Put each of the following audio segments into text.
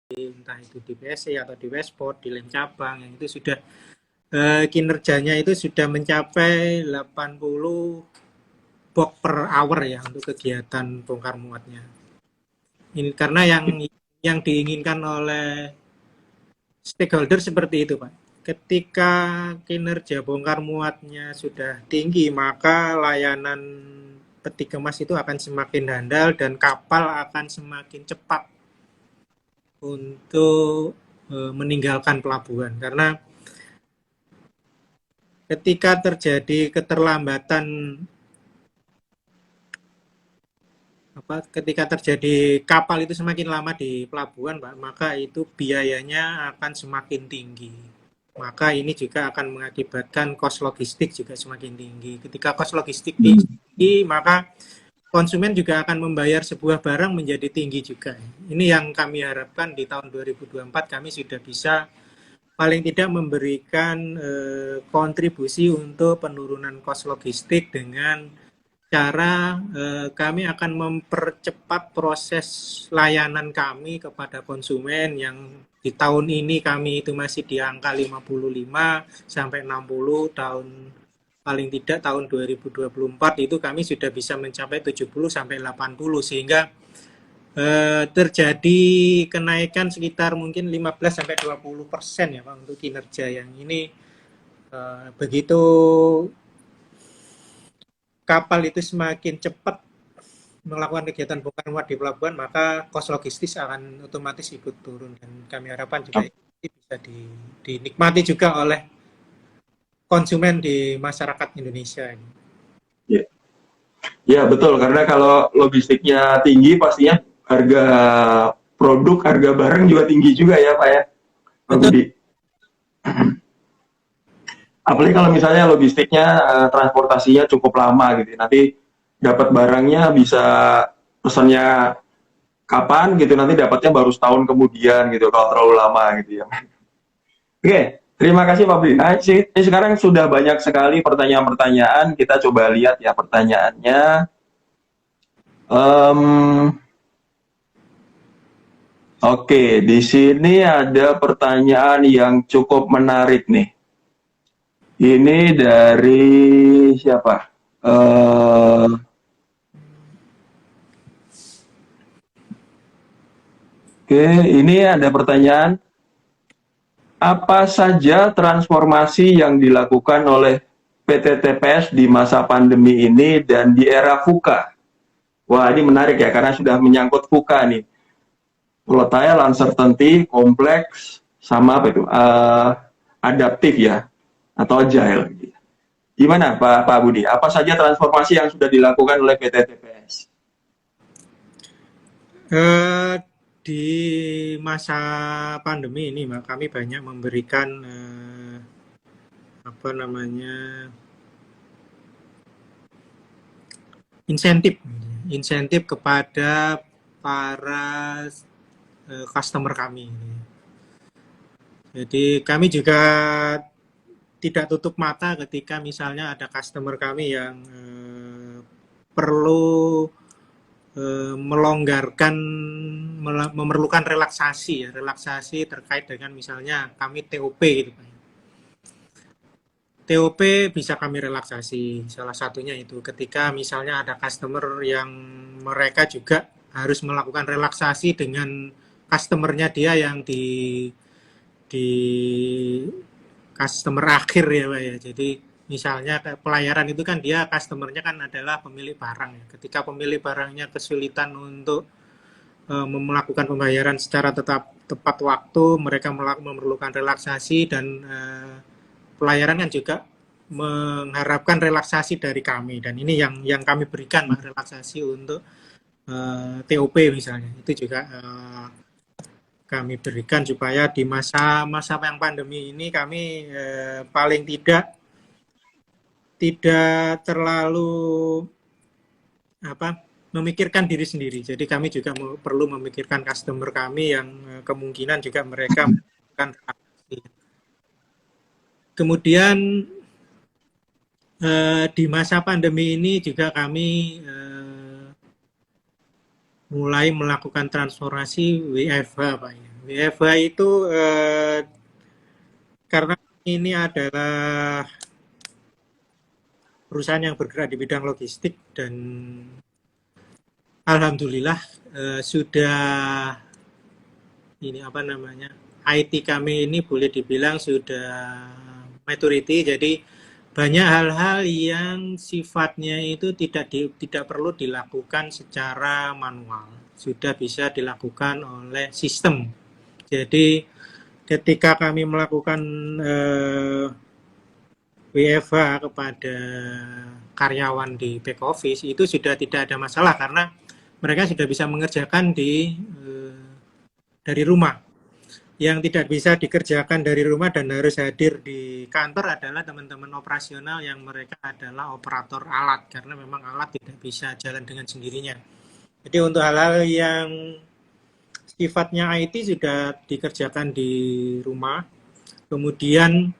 entah itu di PSC atau di Westport, di lem cabang, yang itu sudah kinerjanya itu sudah mencapai 80 box per hour ya untuk kegiatan bongkar muatnya. Ini karena yang diinginkan oleh stakeholder seperti itu, Pak. Ketika kinerja bongkar muatnya sudah tinggi, maka layanan peti kemas itu akan semakin handal dan kapal akan semakin cepat untuk meninggalkan pelabuhan. Karena ketika terjadi keterlambatan ketika terjadi kapal itu semakin lama di pelabuhan, Pak, maka itu biayanya akan semakin tinggi. Maka ini juga akan mengakibatkan kos logistik juga semakin tinggi. Ketika kos logistik tinggi, maka konsumen juga akan membayar sebuah barang menjadi tinggi juga. Ini yang kami harapkan di tahun 2024 kami sudah bisa paling tidak memberikan kontribusi untuk penurunan kos logistik dengan cara kami akan mempercepat proses layanan kami kepada konsumen yang di tahun ini kami itu masih di angka 55 sampai 60, tahun paling tidak tahun 2024 itu kami sudah bisa mencapai 70 sampai 80, sehingga terjadi kenaikan sekitar mungkin 15 sampai 20% ya Pak untuk kinerja yang ini. Begitu kapal itu semakin cepat melakukan kegiatan bongkar muat di pelabuhan, maka kos logistis akan otomatis ikut turun, dan kami harapkan juga ini bisa dinikmati juga oleh konsumen di masyarakat Indonesia ini. Ya. Ya betul, karena kalau logistiknya tinggi pastinya harga produk, harga barang juga tinggi juga ya Pak ya, Pak Budi. Apalagi kalau misalnya logistiknya, transportasinya cukup lama gitu, nanti dapat barangnya bisa pesannya kapan gitu, nanti dapatnya baru setahun kemudian gitu kalau terlalu lama gitu ya. Oke, terima kasih Pak Budi. Nah, ini sekarang sudah banyak sekali pertanyaan-pertanyaan, kita coba lihat ya pertanyaannya. Oke, di sini ada pertanyaan yang cukup menarik nih. Ini dari siapa? Oke, ini ada pertanyaan. Apa saja transformasi yang dilakukan oleh PT TPS di masa pandemi ini dan di era VUCA? Wah, ini menarik ya, karena sudah menyangkut VUCA nih. Volatile, uncertainty, kompleks, sama apa itu? Adaptif ya, atau agile. Gimana Pak Budi? Apa saja transformasi yang sudah dilakukan oleh PT TPS? Di masa pandemi ini, kami banyak memberikan insentif kepada para customer kami. Jadi kami juga tidak tutup mata ketika misalnya ada customer kami yang perlu memerlukan relaksasi terkait dengan misalnya kami TOP gitu. TOP bisa kami relaksasi, salah satunya itu ketika misalnya ada customer yang mereka juga harus melakukan relaksasi dengan customernya dia yang di customer akhir ya Pak ya. Jadi misalnya pelayaran itu kan dia customernya kan adalah pemilik barang ya. Ketika pemilik barangnya kesulitan untuk melakukan pembayaran secara tepat waktu, mereka memerlukan relaksasi, dan pelayaran kan juga mengharapkan relaksasi dari kami, dan ini yang kami berikan Pak, relaksasi untuk TOP misalnya. Itu juga kami berikan supaya di masa yang pandemi ini kami paling tidak terlalu memikirkan diri sendiri. Jadi kami juga perlu memikirkan customer kami yang kemungkinan juga mereka melakukan transaksi. Kemudian di masa pandemi ini juga kami mulai melakukan transformasi WFH Pak ya. WFH itu karena ini adalah perusahaan yang bergerak di bidang logistik dan alhamdulillah sudah ini apa namanya IT kami ini boleh dibilang sudah maturity, jadi banyak hal-hal yang sifatnya itu tidak perlu dilakukan secara manual, sudah bisa dilakukan oleh sistem. Jadi ketika kami melakukan WFH kepada karyawan di back office itu sudah tidak ada masalah karena mereka sudah bisa mengerjakan dari rumah. Yang tidak bisa dikerjakan dari rumah dan harus hadir di kantor adalah teman-teman operasional yang mereka adalah operator alat karena memang alat tidak bisa jalan dengan sendirinya. Jadi untuk hal-hal yang sifatnya IT sudah dikerjakan di rumah. Kemudian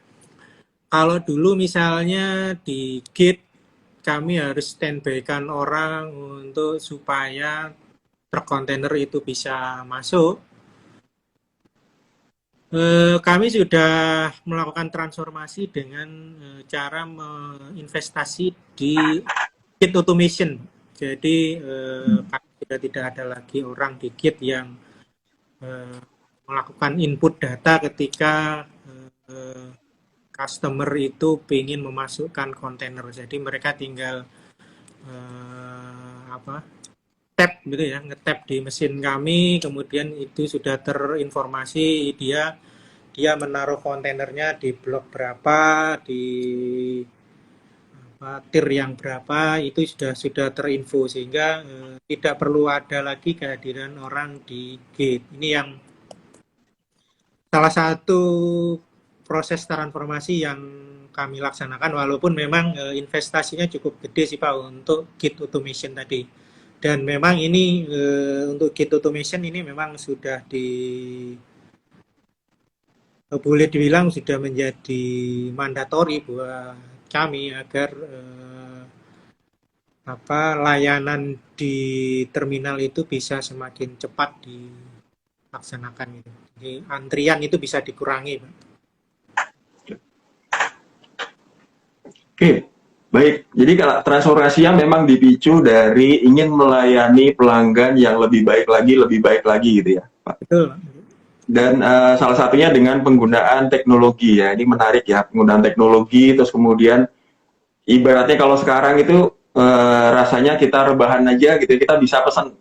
kalau dulu misalnya di gate kami harus standby-kan orang untuk supaya truk kontainer itu bisa masuk. Kami sudah melakukan transformasi dengan cara menginvestasi di gate automation. Jadi kami sudah tidak ada lagi orang di gate yang melakukan input data ketika customer itu ingin memasukkan kontainer. Jadi mereka tinggal tap gitu ya, ngetap di mesin kami, kemudian itu sudah terinformasi dia menaruh kontainernya di blok berapa, di tir yang berapa, itu sudah terinfo sehingga tidak perlu ada lagi kehadiran orang di gate. Ini yang salah satu proses transformasi yang kami laksanakan, walaupun memang investasinya cukup gede sih Pak untuk gate automation tadi. Dan memang ini untuk gate automation ini memang sudah boleh dibilang sudah menjadi mandatori buat kami agar layanan di terminal itu bisa semakin cepat dilaksanakan gitu. Jadi antrian itu bisa dikurangi, Pak. Oke, baik. Jadi kalau transformasinya memang dipicu dari ingin melayani pelanggan yang lebih baik lagi gitu ya, Pak. Betul. Dan salah satunya dengan penggunaan teknologi ya. Ini menarik ya, penggunaan teknologi. Terus kemudian ibaratnya kalau sekarang itu rasanya kita rebahan aja gitu, kita bisa pesan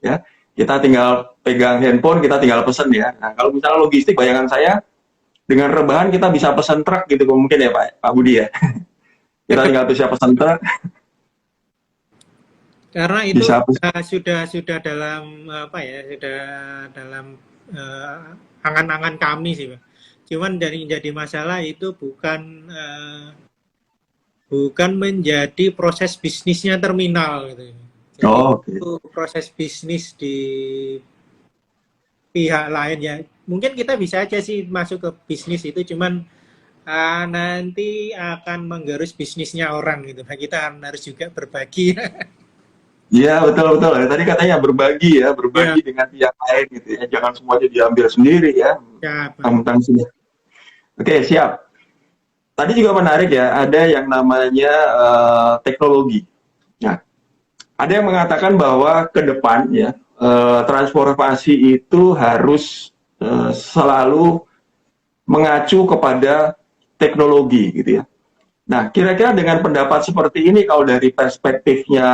ya. Kita tinggal pegang handphone, kita tinggal pesen ya. Nah, kalau misalnya logistik, bayangan saya dengan rebahan kita bisa pesan truk gitu mungkin ya Pak Budi ya. Kita tinggal bisa pesan truk. Karena itu Bisa sudah dalam sudah dalam angan-angan kami sih, Pak. Cuman jadi masalah itu bukan menjadi proses bisnisnya terminal gitu. Jadi okay. itu proses bisnis di pihak lain ya. Mungkin kita bisa aja sih masuk ke bisnis itu, cuman nanti akan menggerus bisnisnya orang gitu. Nah, kita harus juga berbagi. Iya betul. Tadi katanya berbagi ya, Ya, dengan pihak lain gitu ya. Jangan semuanya diambil sendiri ya. ya, Pak. Tentang sini. Oke siap. Tadi juga menarik ya, ada yang namanya teknologi. Nah, ada yang mengatakan bahwa ke depan ya transformasi itu harus selalu mengacu kepada teknologi gitu ya. Nah, kira-kira dengan pendapat seperti ini, kalau dari perspektifnya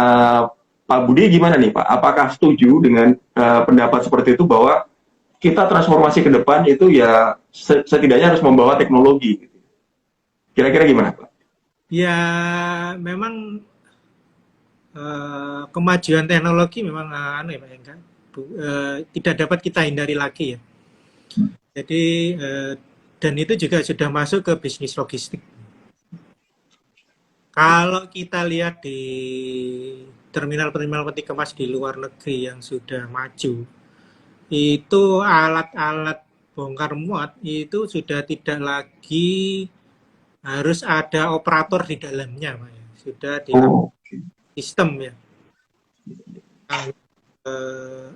Pak Budi gimana nih Pak? Apakah setuju dengan pendapat seperti itu bahwa kita transformasi ke depan itu ya setidaknya harus membawa teknologi? Gitu. Kira-kira gimana Pak? Ya, memang kemajuan teknologi memang ya Pak Engka, tidak dapat kita hindari lagi ya. Jadi dan itu juga sudah masuk ke bisnis logistik. Kalau kita lihat di terminal-terminal peti kemas di luar negeri yang sudah maju, itu alat-alat bongkar muat itu sudah tidak lagi harus ada operator di dalamnya, Pak. Sudah di sistem ya.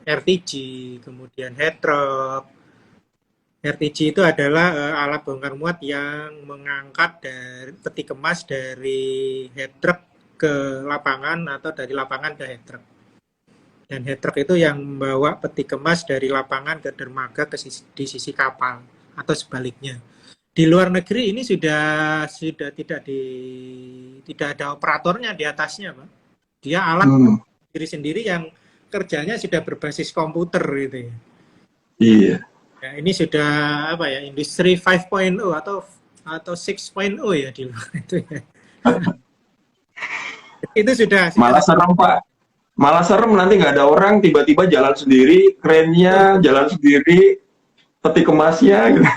RTG, kemudian head truck, RTG itu adalah alat bongkar muat yang mengangkat dari peti kemas dari head truck ke lapangan atau dari lapangan ke head truck. Dan head truck itu yang membawa peti kemas dari lapangan ke dermaga di sisi kapal atau sebaliknya. Di luar negeri ini sudah tidak ada operatornya di atasnya, Pak. Dia alat diri sendiri yang kerjanya sudah berbasis komputer gitu ya. Iya. Ya, ini sudah apa ya, industri 5.0 atau 6.0 ya di luar itu ya. Itu sudah Malah serem, Pak. Malah serem nanti nggak ada orang, tiba-tiba jalan sendiri, kerennya jalan sendiri, peti kemasnya gitu.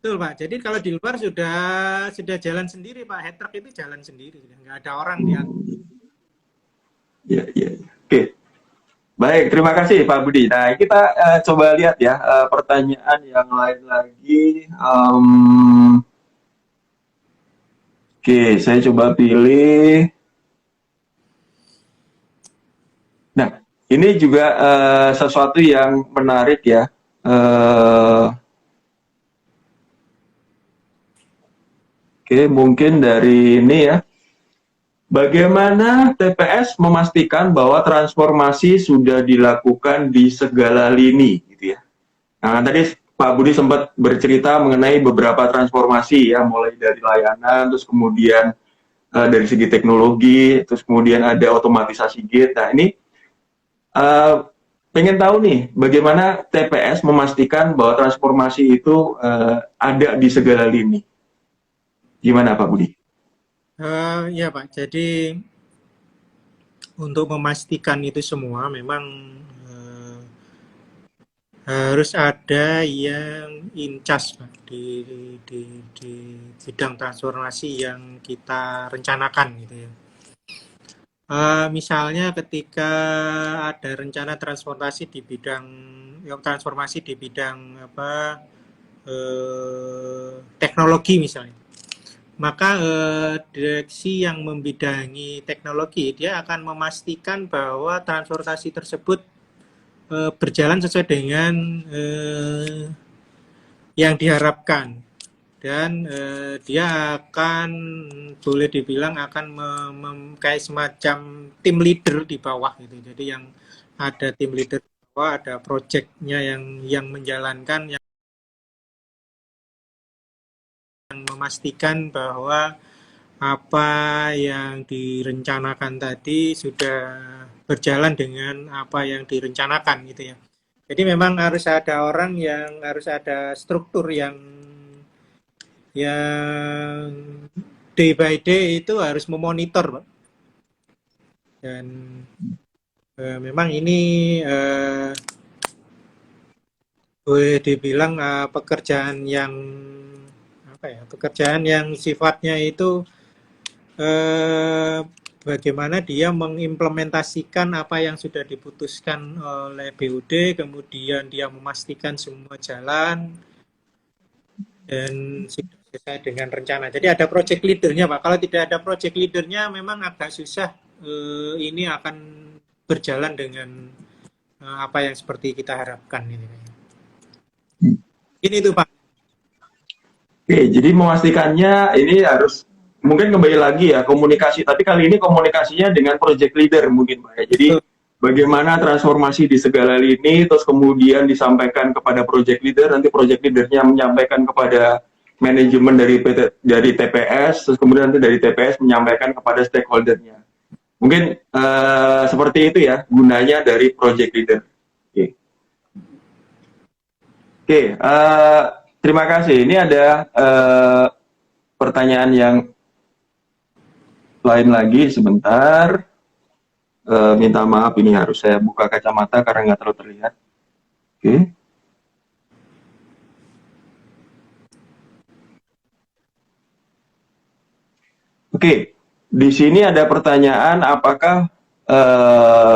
betul, Pak. Jadi kalau di luar sudah jalan sendiri, Pak. Head truck itu jalan sendiri, nggak ada orang di atas. Iya, iya. Oke. Baik, terima kasih Pak Budi. Nah, kita coba lihat ya pertanyaan yang lain lagi. Oke, saya coba pilih. Nah, ini juga sesuatu yang menarik ya. Oke, mungkin dari ini ya. Bagaimana TPS memastikan bahwa transformasi sudah dilakukan di segala lini, gitu ya? Nah, tadi Pak Budi sempat bercerita mengenai beberapa transformasi ya, mulai dari layanan, terus kemudian dari segi teknologi, terus kemudian ada otomatisasi gate. Nah, ini pengen tahu nih, bagaimana TPS memastikan bahwa transformasi itu ada di segala lini. Gimana Pak Budi? Ya, Pak. Jadi untuk memastikan itu semua memang harus ada yang in charge, Pak, di bidang transformasi yang kita rencanakan gitu ya. Misalnya ketika ada rencana transformasi di bidang apa, teknologi misalnya, maka direksi yang membidangi teknologi dia akan memastikan bahwa transportasi tersebut berjalan sesuai dengan yang diharapkan, dan dia akan boleh dibilang akan kayak semacam tim leader di bawah gitu. Jadi yang ada tim leader di bawah, ada projectnya yang menjalankan, yang memastikan bahwa apa yang direncanakan tadi sudah berjalan dengan apa yang direncanakan gitu ya. Jadi memang harus ada harus ada struktur yang day by day itu harus memonitor, Pak. Dan memang ini boleh dibilang pekerjaan yang sifatnya itu bagaimana dia mengimplementasikan apa yang sudah diputuskan oleh BUD, kemudian dia memastikan semua jalan dan sudah sesuai dengan rencana. Jadi ada project leadernya, Pak. Kalau tidak ada project leadernya memang agak susah ini akan berjalan dengan apa yang seperti kita harapkan ini. Ini tuh, Pak. Oke, jadi memastikannya ini harus mungkin kembali lagi ya komunikasi, tapi kali ini komunikasinya dengan project leader mungkin Pak ya. Jadi bagaimana transformasi di segala lini, terus kemudian disampaikan kepada project leader, nanti project leadernya menyampaikan kepada manajemen dari TPS, terus kemudian nanti dari TPS menyampaikan kepada stakeholdernya. Mungkin seperti itu ya gunanya dari project leader. Oke, terima kasih. Ini ada pertanyaan yang lain lagi sebentar. Minta maaf, ini harus saya buka kacamata karena nggak terlalu terlihat. Oke. Oke, di sini ada pertanyaan, apakah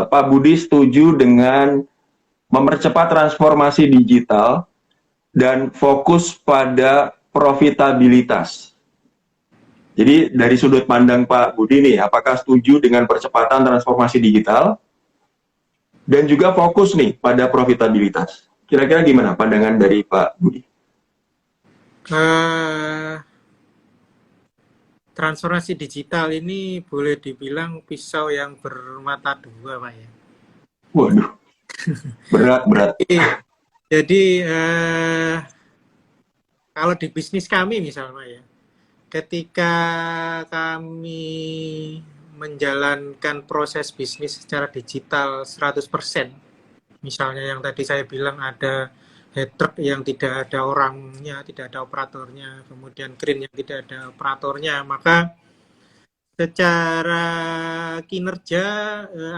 Pak Budi setuju dengan mempercepat transformasi digital dan fokus pada profitabilitas? Jadi dari sudut pandang Pak Budi nih, apakah setuju dengan percepatan transformasi digital dan juga fokus nih pada profitabilitas? Kira-kira gimana pandangan dari Pak Budi? Eh, Transformasi digital ini boleh dibilang pisau yang bermata dua, Pak ya. Waduh, berat, berat. Jadi, kalau di bisnis kami misalnya ya, ketika kami menjalankan proses bisnis secara digital 100%, misalnya yang tadi saya bilang ada head truck yang tidak ada orangnya, tidak ada operatornya, kemudian crane yang tidak ada operatornya, maka secara kinerja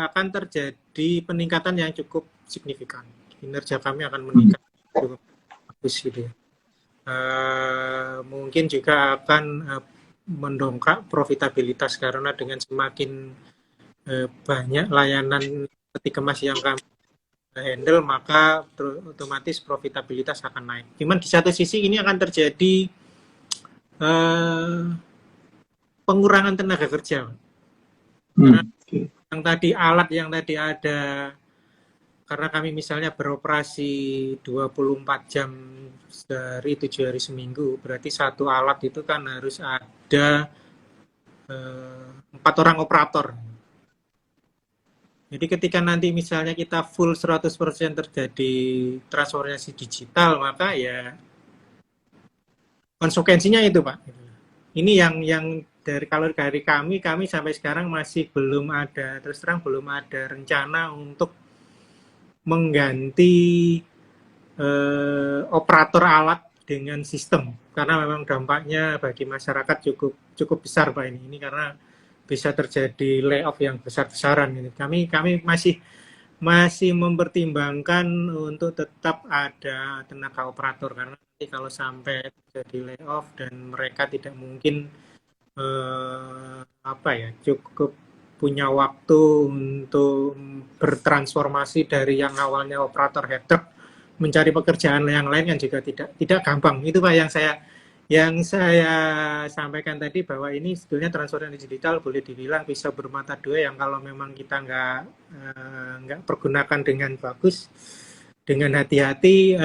akan terjadi peningkatan yang cukup signifikan. Kinerja kami akan meningkat cukup bagus gitu ya. Mungkin juga akan mendongkrak profitabilitas karena dengan semakin banyak layanan peti kemas yang kami handle, maka otomatis profitabilitas akan naik. Cuman di satu sisi ini akan terjadi eh, pengurangan tenaga kerja. Karena alat yang tadi ada, karena kami misalnya beroperasi 24 jam dari 7 hari seminggu, berarti satu alat itu kan harus ada 4 orang operator. Jadi ketika nanti misalnya kita full 100% terjadi transformasi digital, maka ya konsekuensinya itu, Pak. Ini yang dari kalau dari kami sampai sekarang masih belum ada, terus terang belum ada rencana untuk mengganti operator alat dengan sistem, karena memang dampaknya bagi masyarakat cukup cukup besar, Pak, ini karena bisa terjadi layoff yang besar-besaran ini. Kami masih mempertimbangkan untuk tetap ada tenaga operator, karena nanti kalau sampai terjadi layoff dan mereka tidak mungkin cukup punya waktu untuk bertransformasi dari yang awalnya operator head truck mencari pekerjaan yang lain kan juga tidak gampang. Itu Pak yang saya sampaikan tadi, bahwa ini sebetulnya transformasi digital boleh dibilang bisa bermata dua, yang kalau memang kita nggak pergunakan dengan bagus, dengan hati-hati,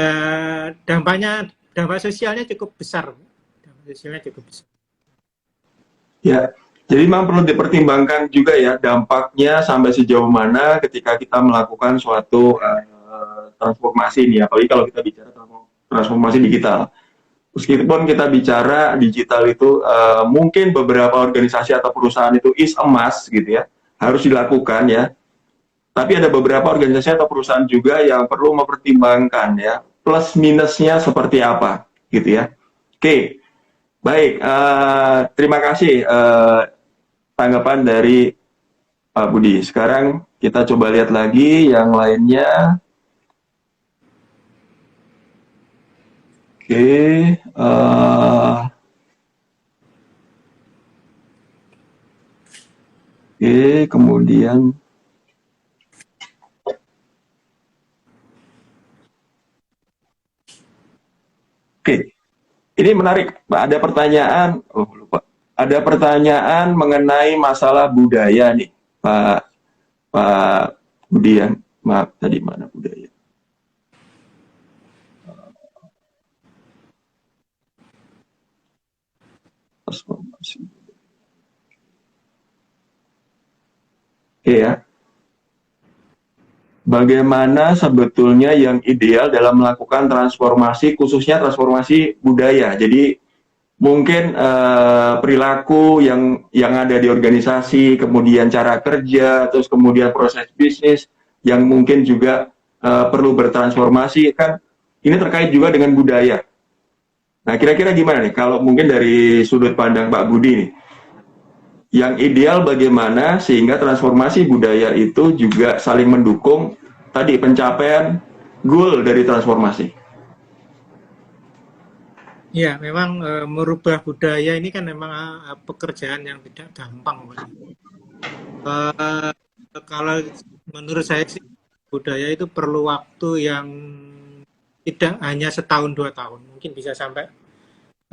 dampak sosialnya cukup besar. Dampak sosialnya cukup besar. Ya, jadi memang perlu dipertimbangkan juga ya dampaknya sampai sejauh mana ketika kita melakukan suatu transformasi ini, apalagi kalau kita bicara transformasi digital. Meskipun kita bicara digital itu mungkin beberapa organisasi atau perusahaan itu is emas gitu ya, harus dilakukan ya. Tapi ada beberapa organisasi atau perusahaan juga yang perlu mempertimbangkan ya plus minusnya seperti apa gitu ya. Oke, baik. Terima kasih tanggapan dari Pak Budi. Sekarang kita coba lihat lagi yang lainnya. Oke, kemudian ini menarik. Ada pertanyaan, lupa. Ada pertanyaan mengenai masalah budaya nih, Pak Budi ya. Maaf, tadi mana budaya? Transformasi. Ya. Bagaimana sebetulnya yang ideal dalam melakukan transformasi, khususnya transformasi budaya. Jadi mungkin perilaku yang ada di organisasi, kemudian cara kerja, terus kemudian proses bisnis yang mungkin juga perlu bertransformasi, kan ini terkait juga dengan budaya. Nah, kira-kira gimana nih kalau mungkin dari sudut pandang Pak Budi nih, yang ideal bagaimana sehingga transformasi budaya itu juga saling mendukung tadi pencapaian goal dari transformasi. Ya, memang merubah budaya ini kan memang pekerjaan yang tidak gampang, Pak. Kalau menurut saya sih, budaya itu perlu waktu yang tidak hanya setahun 2 tahun, mungkin bisa sampai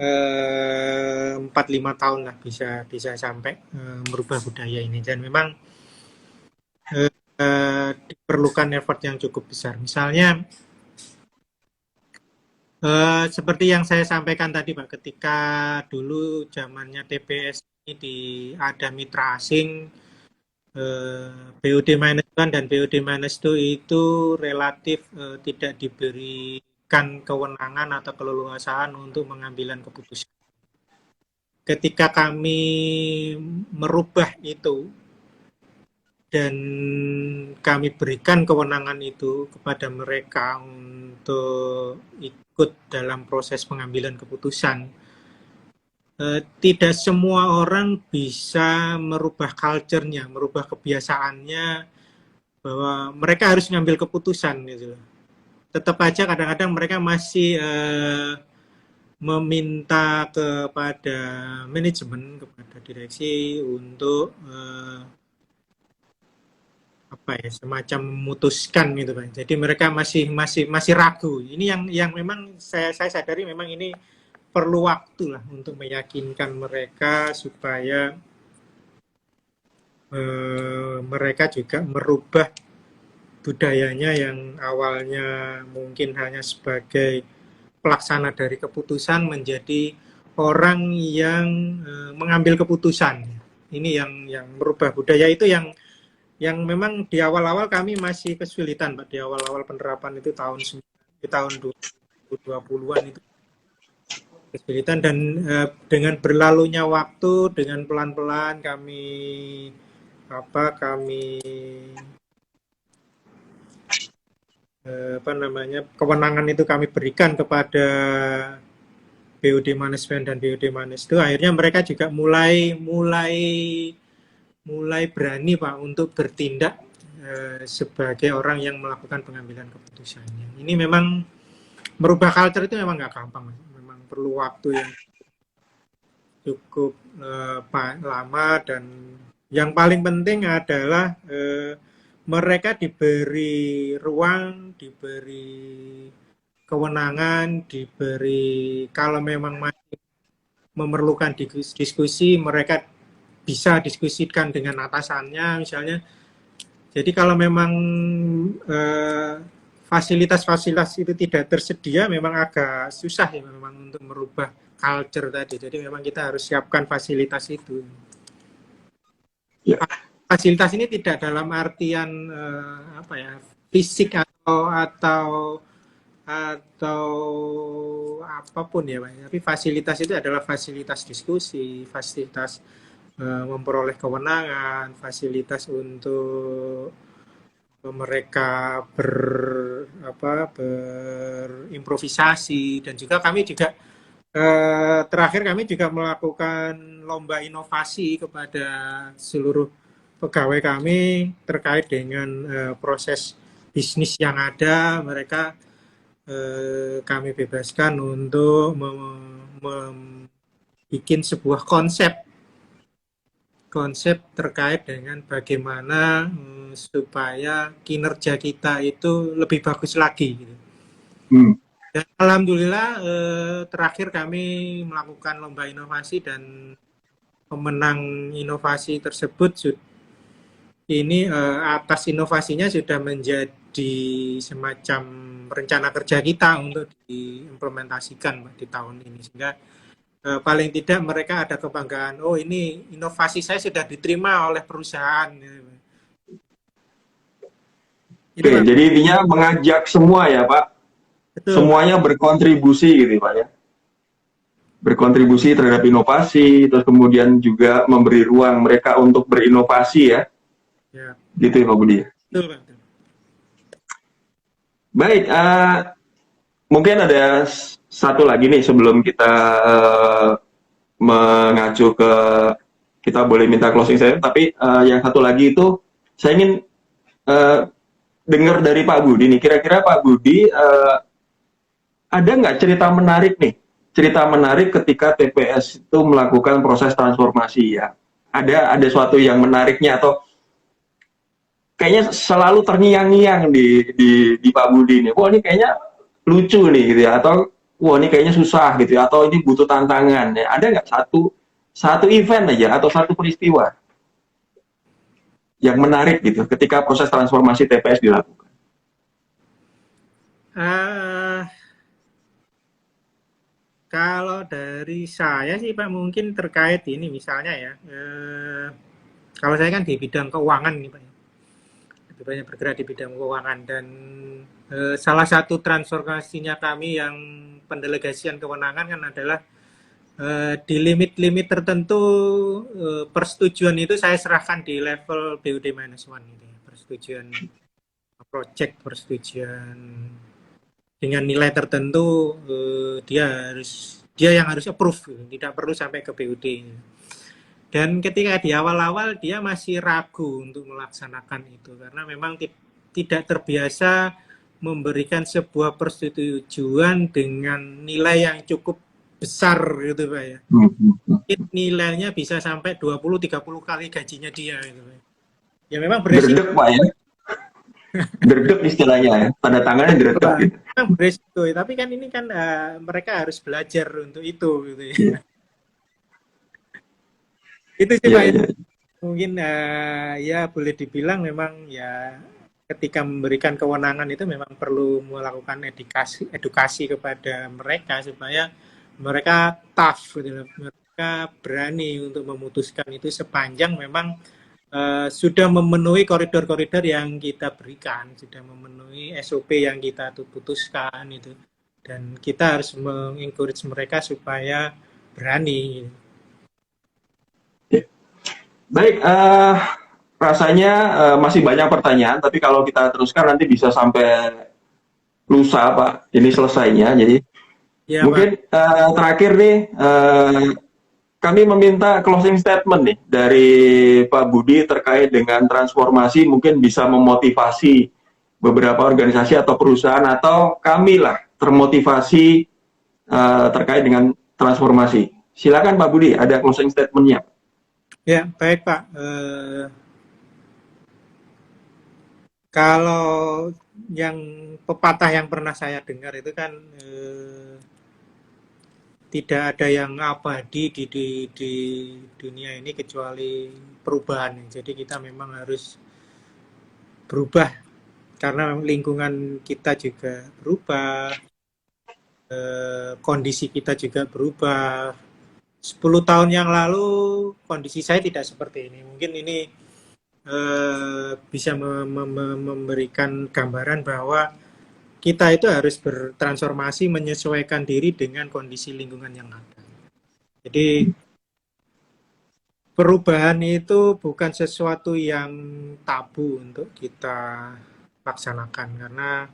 4-5 tahun lah, bisa bisa sampai merubah budaya ini, dan memang diperlukan effort yang cukup besar. Misalnya Seperti yang saya sampaikan tadi, Pak, ketika dulu zamannya TBS ini ada mitra asing, BUD minus one dan BUD minus two itu relatif tidak diberikan kewenangan atau keleluasaan untuk mengambilan keputusan. Ketika kami merubah itu dan kami berikan kewenangan itu kepada mereka untuk ikut dalam proses pengambilan keputusan, tidak semua orang bisa merubah culture-nya, merubah kebiasaannya bahwa mereka harus ngambil keputusan gitu. Tetap aja kadang-kadang mereka masih meminta kepada manajemen, kepada direksi untuk apa ya, semacam memutuskan gitu Pak. Jadi mereka masih ragu. Ini yang memang saya sadari memang ini perlu waktu lah untuk meyakinkan mereka supaya mereka juga merubah budayanya yang awalnya mungkin hanya sebagai pelaksana dari keputusan menjadi orang yang mengambil keputusan. Ini yang merubah budaya itu yang memang di awal-awal kami masih kesulitan Pak, di awal-awal penerapan itu tahun 2020-an itu kesulitan dan dengan berlalunya waktu dengan pelan-pelan kami kewenangan itu kami berikan kepada BUD Management dan BUD Manes itu akhirnya mereka juga mulai berani Pak untuk bertindak sebagai orang yang melakukan pengambilan keputusannya. Ini memang merubah culture itu memang nggak gampang, memang perlu waktu yang cukup lama dan yang paling penting adalah mereka diberi ruang, diberi kewenangan, diberi kalau memang masih memerlukan diskusi, mereka bisa diskusikan dengan atasannya misalnya. Jadi kalau memang fasilitas-fasilitas itu tidak tersedia, memang agak susah ya memang untuk merubah culture tadi. Jadi memang kita harus siapkan fasilitas itu. Ya. Fasilitas ini tidak dalam artian apa ya, fisik atau apapun ya Pak. Tapi fasilitas itu adalah fasilitas diskusi, fasilitas memperoleh kewenangan, fasilitas untuk mereka berimprovisasi dan juga kami juga terakhir kami juga melakukan lomba inovasi kepada seluruh pegawai kami terkait dengan proses bisnis yang ada. Mereka kami bebaskan untuk membuat sebuah konsep terkait dengan bagaimana supaya kinerja kita itu lebih bagus lagi. Gitu. Dan alhamdulillah terakhir kami melakukan lomba inovasi dan pemenang inovasi tersebut ini atas inovasinya sudah menjadi semacam rencana kerja kita untuk diimplementasikan di tahun ini, sehingga paling tidak mereka ada kebanggaan, oh ini inovasi saya sudah diterima oleh perusahaan. Oke, jadi intinya mengajak semua ya Pak, betul, semuanya Pak, berkontribusi gitu Pak ya, berkontribusi terhadap inovasi, terus kemudian juga memberi ruang mereka untuk berinovasi ya, gitu ya Pak Budi. Betul Pak. Baik, mungkin ada satu lagi nih sebelum kita mengacu ke kita boleh minta closing saya, tapi yang satu lagi itu saya ingin dengar dari Pak Budi nih, kira-kira Pak Budi ada nggak cerita menarik nih, cerita menarik ketika TPS itu melakukan proses transformasi ya, ada suatu yang menariknya atau kayaknya selalu terngiang-ngiang di Pak Budi nih, wah ini kayaknya lucu nih gitu ya, atau wah ini kayaknya susah gitu ya, atau ini butuh tantangan ya, ada nggak satu event aja atau satu peristiwa yang menarik gitu ketika proses transformasi TPS dilakukan? Kalau dari saya sih Pak mungkin terkait ini misalnya ya, kalau saya kan di bidang keuangan nih Pak, lebih banyak bergerak di bidang keuangan dan salah satu transformasinya kami yang pendelegasian kewenangan kan adalah di limit-limit tertentu persetujuan itu saya serahkan di level BUD-1 gitu ya. Persetujuan project, persetujuan dengan nilai tertentu dia yang harus approve gitu. Tidak perlu sampai ke BUD. Dan ketika di awal-awal dia masih ragu untuk melaksanakan itu karena memang tidak terbiasa memberikan sebuah persetujuan dengan nilai yang cukup besar gitu Pak ya. Mungkin nilainya bisa sampai 20-30 kali gajinya dia gitu Pak. Ya memang beresiko. Dredeg Pak ya. Dredeg istilahnya ya. Tanda tangannya dredeg gitu. Memang beresiko, tapi kan ini kan mereka harus belajar untuk itu gitu ya. Itu sih Pak. Mungkin ya boleh dibilang memang ya ketika memberikan kewenangan itu memang perlu melakukan edukasi kepada mereka supaya mereka tough gitu. Mereka berani untuk memutuskan itu sepanjang memang sudah memenuhi koridor-koridor yang kita berikan, sudah memenuhi SOP yang kita putuskan itu. Dan kita harus mengencourage mereka supaya berani. Baik, rasanya masih banyak pertanyaan, tapi kalau kita teruskan nanti bisa sampai lusa Pak, ini selesainya. Jadi ya, mungkin terakhir nih, kami meminta closing statement nih dari Pak Budi terkait dengan transformasi, mungkin bisa memotivasi beberapa organisasi atau perusahaan atau kami lah termotivasi terkait dengan transformasi. Silakan Pak Budi, ada closing statement-nya. Ya, baik Pak. Kalau yang pepatah yang pernah saya dengar itu kan tidak ada yang abadi di dunia ini kecuali perubahan. Jadi kita memang harus berubah karena lingkungan kita juga berubah, kondisi kita juga berubah. 10 tahun yang lalu kondisi saya tidak seperti ini. Mungkin ini bisa memberikan gambaran bahwa kita itu harus bertransformasi menyesuaikan diri dengan kondisi lingkungan yang ada. Jadi perubahan itu bukan sesuatu yang tabu untuk kita laksanakan karena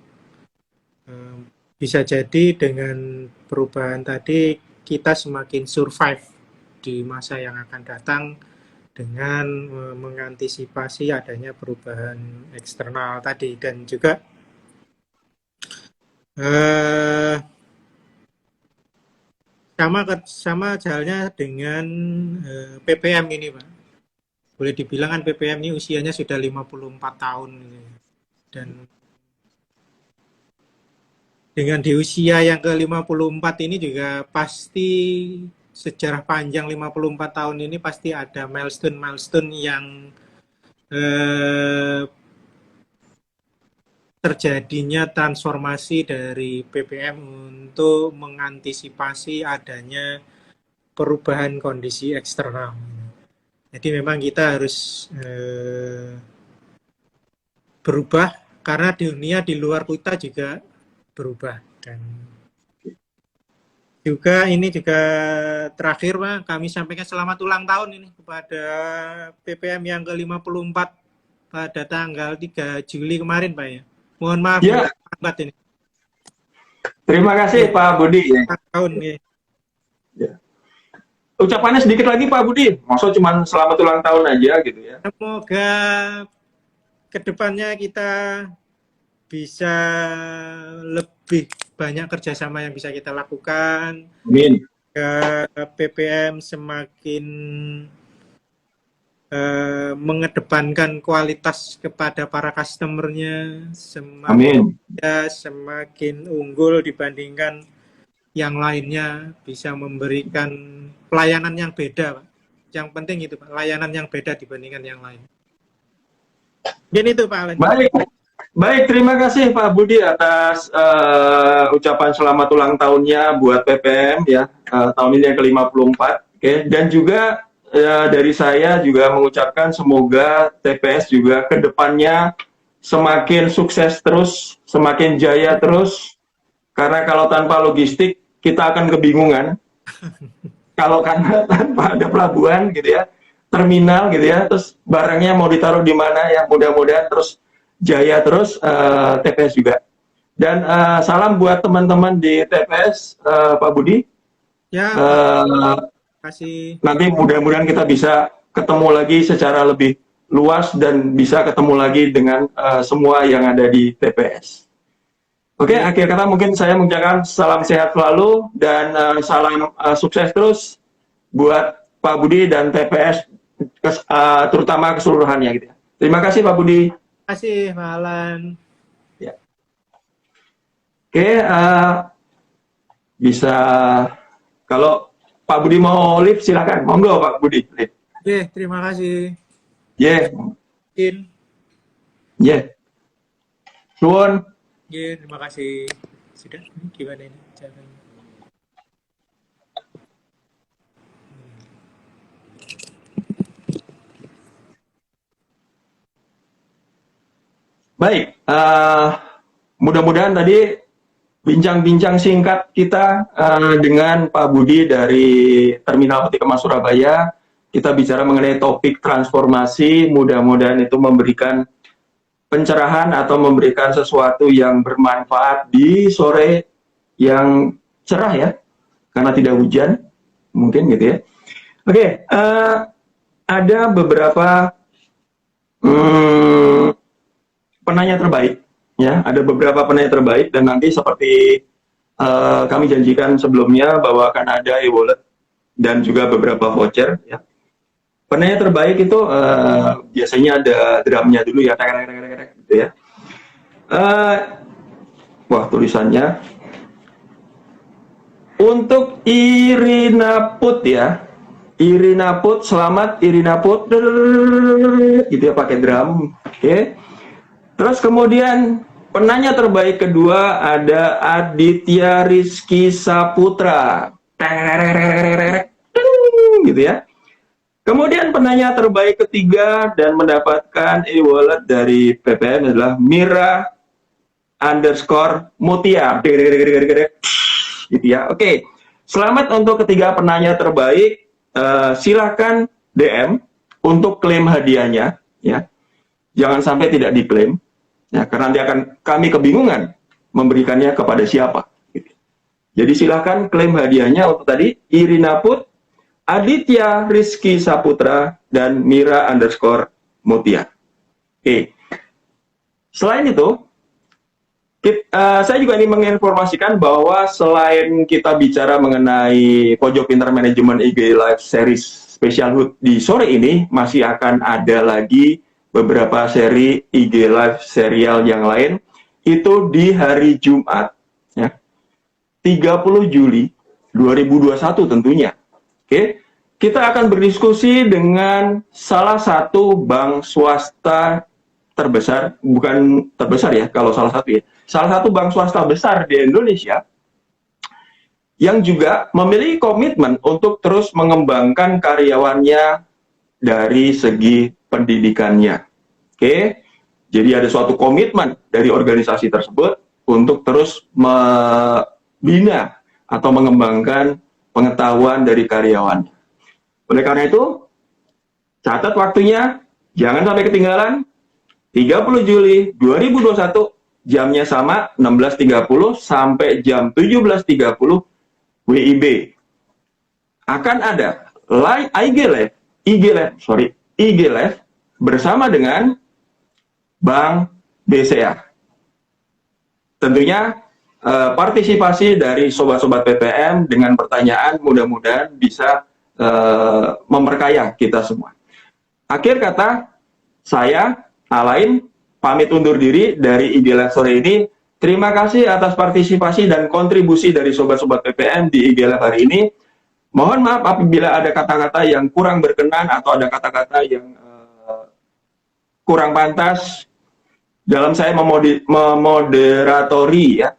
bisa jadi dengan perubahan tadi kita semakin survive di masa yang akan datang dengan mengantisipasi adanya perubahan eksternal tadi dan juga sama halnya dengan PPM ini Pak. Boleh dibilang kan PPM ini usianya sudah 54 tahun dan dengan di usia yang ke-54 ini juga pasti sejarah panjang 54 tahun ini pasti ada milestone yang terjadinya transformasi dari PPM untuk mengantisipasi adanya perubahan kondisi eksternal. Jadi memang kita harus berubah karena dunia di luar kita juga berubah dan juga ini juga terakhir Pak, kami sampaikan selamat ulang tahun ini kepada PPM yang ke-54 pada tanggal 3 Juli kemarin Pak ya. Mohon maaf ya. Ini. Terima kasih Pak Budi. Tahun ya. Ucapannya sedikit lagi Pak Budi, maksud cuma selamat ulang tahun aja gitu ya. Semoga kedepannya kita bisa lebih banyak kerjasama yang bisa kita lakukan. Amin. PPM semakin mengedepankan kualitas kepada para customernya, semakin unggul dibandingkan yang lainnya, bisa memberikan pelayanan yang beda, Pak. Yang penting itu, Pak, layanan yang beda dibandingkan yang lain. Mungkin itu, Pak Alan. Baik. Baik, terima kasih Pak Budi atas ucapan selamat ulang tahunnya buat PPM ya, tahun ini yang ke-54. Oke, dan juga dari saya juga mengucapkan semoga TPS juga ke depannya semakin sukses terus, semakin jaya terus, karena kalau tanpa logistik kita akan kebingungan. Kalau karena tanpa ada pelabuhan gitu ya, terminal gitu ya, terus barangnya mau ditaruh di mana ya, mudah-mudahan terus jaya terus TPS juga. Dan salam buat teman-teman di TPS, Pak Budi. Ya, Pak, Uh, kasih. Nanti mudah-mudahan kita bisa ketemu lagi secara lebih luas dan bisa ketemu lagi dengan semua yang ada di TPS. Oke, Oke, akhir kata mungkin saya mengucapkan salam sehat selalu dan salam sukses terus buat Pak Budi dan TPS terutama keseluruhannya gitu ya. Terima kasih Pak Budi. kasih, Pak Alan. Ya. Oke, bisa kalau Pak Budi mau live silakan. Monggo Pak Budi live. Oke, terima kasih. Yeah. In. Yeah. Suwun. Oke, terima kasih. Sudah, gimana ini caranya? Baik, mudah-mudahan tadi bincang-bincang singkat kita dengan Pak Budi dari Terminal Peti Kemas Surabaya. Kita bicara mengenai topik transformasi, mudah-mudahan itu memberikan pencerahan atau memberikan sesuatu yang bermanfaat di sore yang cerah ya, karena tidak hujan, mungkin gitu ya. Oke, ada beberapa penanya terbaik, ya, ada beberapa penanya terbaik dan nanti seperti kami janjikan sebelumnya bahwa akan ada e-wallet dan juga beberapa voucher, ya. Penanya terbaik itu biasanya ada drumnya dulu ya, gitu ya. Wah, tulisannya untuk Irina Put ya. Irina Put, selamat Irina Put. Gitu ya, pakai drum. Oke. Terus kemudian penanya terbaik kedua ada Aditya Rizky Saputra. Gitu ya. Kemudian penanya terbaik ketiga dan mendapatkan e-wallet dari PPM adalah Mira underscore Mutia. Gitu ya. Oke. Selamat untuk ketiga penanya terbaik. Silakan DM untuk klaim hadiahnya, ya. Jangan sampai tidak diklaim, ya, karena nanti akan kami kebingungan memberikannya kepada siapa. Gitu. Jadi silakan klaim hadiahnya untuk tadi Irina Put, Aditya Rizky Saputra, dan Mira underscore Mutia. Oke. Selain itu, saya juga ingin menginformasikan bahwa selain kita bicara mengenai Pojok Pintar Manajemen IG Live Series Special Hood di sore ini, masih akan ada lagi beberapa seri IG Live serial yang lain, itu di hari Jumat, ya, 30 Juli 2021 tentunya. Oke, kita akan berdiskusi dengan salah satu bank swasta terbesar, bukan terbesar ya, kalau salah satu ya, salah satu bank swasta besar di Indonesia yang juga memiliki komitmen untuk terus mengembangkan karyawannya dari segi pendidikannya. Oke, jadi ada suatu komitmen dari organisasi tersebut untuk terus membina atau mengembangkan pengetahuan dari karyawannya. Oleh karena itu, catat waktunya, jangan sampai ketinggalan. 30 Juli 2021, jamnya sama, 16.30 sampai jam 17.30 WIB. Akan ada live IG Live bersama dengan Bank BCA. Tentunya partisipasi dari sobat-sobat PPM dengan pertanyaan mudah-mudahan bisa memperkaya kita semua. Akhir kata, saya Alain pamit undur diri dari IG Live sore ini. Terima kasih atas partisipasi dan kontribusi dari sobat-sobat PPM di IG Live hari ini. Mohon maaf apabila ada kata-kata yang kurang berkenan atau ada kata-kata yang kurang pantas. dalam saya memoderatori ya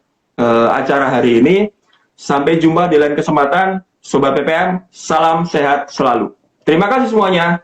acara hari ini. Sampai jumpa di lain kesempatan, Sobat PPM. Salam sehat selalu. Terima kasih semuanya.